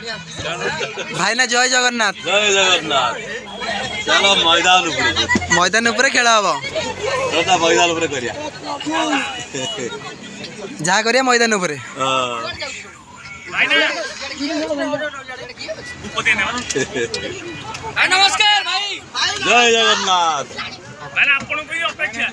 भाई ना जय जगन्नाथ जय जगन्नाथ चलो मैदान ऊपर खेल हम मैदान ऊपर करिया जहाँ करिया मैदान ऊपर नमस्कार भाई जय जगन्नाथ अपेक्षा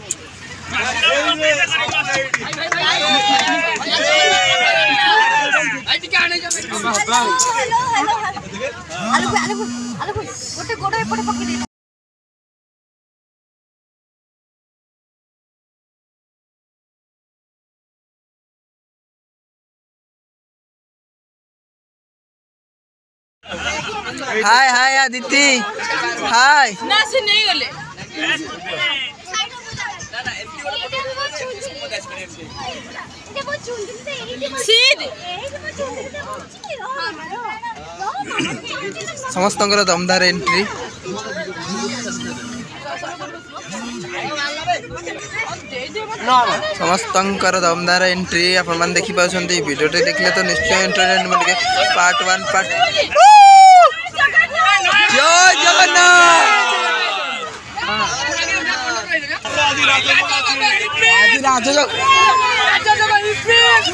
हाय हाय आदिति हाय ना से नहीं गले समस्त दमदार एंट्री समस्त दमदार एंट्री आपण देखी पाउछन्ती वीडियो देखले तो निश्चय एंटरटेनमेंट के पार्ट 1 पार्ट जय जगन्नाथ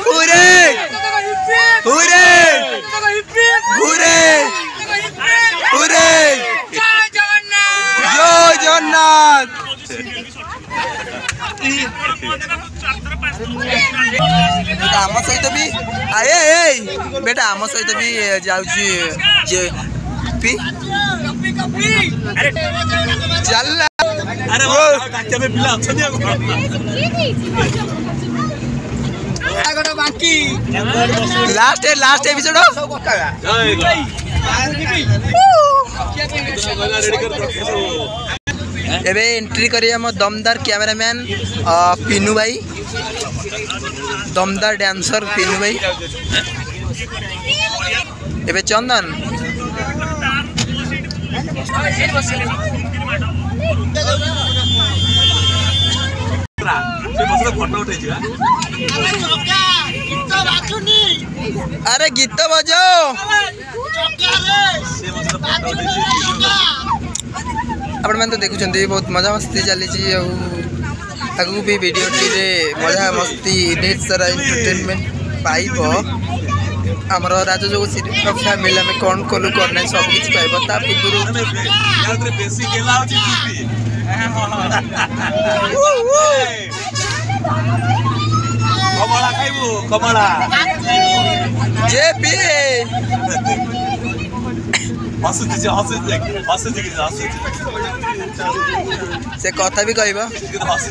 पूरे पूरे पूरे पूरे जय जगन्नाथ आम सहित भी आए बेटा आम सहित भी जाऊँगी चल अरे पिला लास्ट एपिसोड एबे एंट्री करिए हम दमदार कैमरामैन पिनू भाई दमदार डांसर पिनू भाई एबे चंदन अरे गीत बजाओ आपण मैंने तो देखुं बहुत मजा मस्ती चली आगू भी वीडियो टी मजा मस्ती ढेर सारा एंटरटेनमेंट पाइब आमर राजजोग सीरीज फैमिली में कौन कलु करना सब किसी पाइब ता पूर्व कमला खाइबू कमला जे पी से कथा भी कहबा हसी